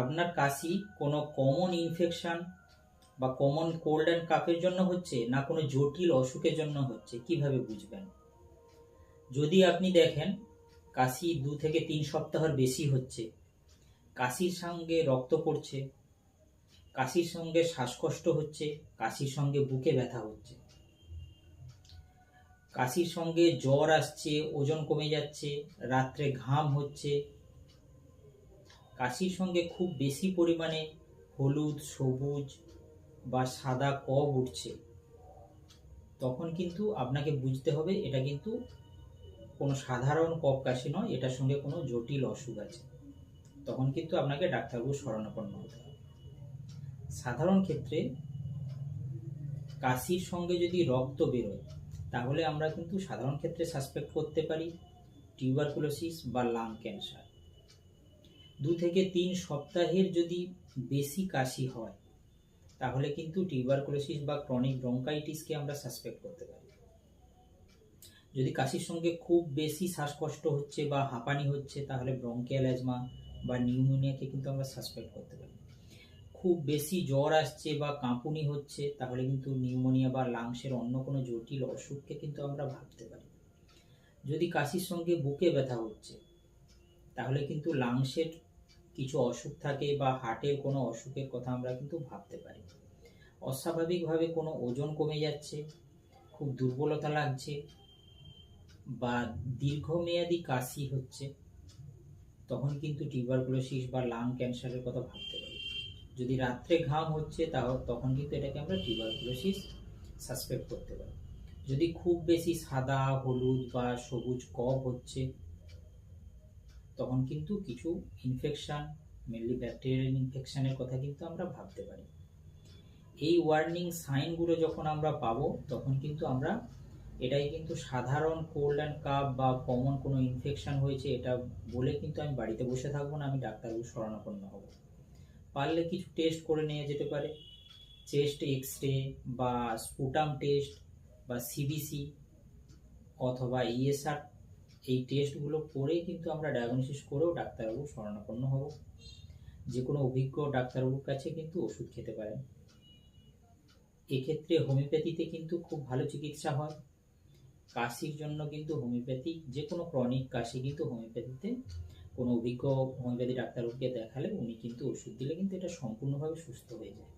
আপনার কাশি কোনো common infection বা কমন কোল্ড অ্যান্ড কাফের জন্য হচ্ছে না কোনো জটিল অসুখের জন্য হচ্ছে, কিভাবে বুঝবেন? যদি আপনি দেখেন কাশি 2 থেকে 3 সপ্তাহের বেশি হচ্ছে, কাশির সঙ্গে রক্ত পড়ছে, কাশির সঙ্গে শ্বাসকষ্ট হচ্ছে, কাশির সঙ্গে বুকে ব্যথা হচ্ছে, কাশির সঙ্গে জ্বর আসছে, ওজন কমে যাচ্ছে, রাত্রে ঘাম হচ্ছে, কাশির সঙ্গে খুব বেশি পরিমাণে হলুদ, সবুজ বা সাদা কফ উঠছে, তখন কিন্তু আপনাকে বুঝতে হবে এটা কিন্তু কোনো সাধারণ কফ কাশি নয়, এটার সঙ্গে কোনো জটিল অসুখ আছে। তখন কিন্তু আপনাকে ডাক্তারবাবুর শরণাপন্ন হতে হবে। সাধারণ ক্ষেত্রে কাশির সঙ্গে যদি রক্ত বেরোয় তাহলে আমরা কিন্তু সাধারণ ক্ষেত্রে সাসপেক্ট করতে পারি টিউবারকুলোসিস বা লাং ক্যান্সার। 2 থেকে 3 সপ্তাহের যদি বেশি কাশি হয় তাহলে কিন্তু টিউবারকুলোসিস বা ক্রনিক ব্রঙ্কাইটিসকে আমরা সাসপেক্ট করতে পারি। যদি কাশির সঙ্গে খুব বেশি শ্বাসকষ্ট হচ্ছে বা হাঁপানি হচ্ছে তাহলে ব্রঙ্কিয়াল অ্যাজমা বা নিউমোনিয়াকে কিন্তু আমরা সাসপেক্ট করতে পারি। খুব বেশি জ্বর আসছে বা কাঁপুনি হচ্ছে তাহলে কিন্তু নিউমোনিয়া বা লাংসের অন্য কোনো জটিল অসুখকে কিন্তু আমরা ভাবতে পারি। যদি কাশির সঙ্গে বুকে ব্যথা হচ্ছে তাহলে কিন্তু লাংসের কিছু অসুখ থাকে বা হার্টের কোনো অসুখের কথা আমরা কিন্তু ভাবতে পারি। অস্বাভাবিকভাবে কোনো ওজন কমে যাচ্ছে, খুব দুর্বলতা লাগছে বা দীর্ঘমেয়াদী কাশি হচ্ছে, তখন কিন্তু টিউবারকুলোসিস বা লাং ক্যান্সারের কথা ভাবতে পারি। যদি রাত্রে ঘাম হচ্ছে তখন কিন্তু এটাকে আমরা টিউবারকুলোসিস সাসপেক্ট করতে পারি। যদি খুব বেশি সাদা, হলুদ বা সবুজ কফ হচ্ছে তখন কিন্তু কিছু ইনফেকশন, মেনলি ব্যাকটেরিয়াল ইনফেকশনের কথা কিন্তু আমরা ভাবতে পারি। এই ওয়ার্নিং সাইনগুলো যখন আমরা পাবো তখন কিন্তু আমরা এটাই কিন্তু সাধারণ কোল্ড অ্যান্ড কাফ বা কমন কোনো ইনফেকশন হয়েছে এটা বলে কিন্তু আমি বাড়িতে বসে থাকবো না, আমি ডাক্তারবাবুর শরণাপন্ন হব। পারলে কিছু টেস্ট করে নেওয়া যেতে পারে, চেস্ট এক্স-রে বা স্পুটাম টেস্ট বা সিবিসি অথবা ইএসআর, এই টেস্টগুলো করে কিন্তু আমরা ডায়াগনোসিস করেও ডাক্তারবাবুর শরণাপন্ন হব। যে কোনো অভিজ্ঞ ডাক্তারবাবুর কাছে কিন্তু ওষুধ খেতে পারেন। এক্ষেত্রে হোমিওপ্যাথিতে কিন্তু খুব ভালো চিকিৎসা হয়। কাশির জন্য কিন্তু হোমিওপ্যাথিক যে কোনো ক্রনিক কাশি কিন্তু হোমিওপ্যাথিতে কোনো অভিজ্ঞ হোমিওপ্যাথি ডাক্তারবাবুকে দেখালে উনি কিন্তু ওষুধ দিলে কিন্তু এটা সম্পূর্ণভাবে সুস্থ হয়ে যায়।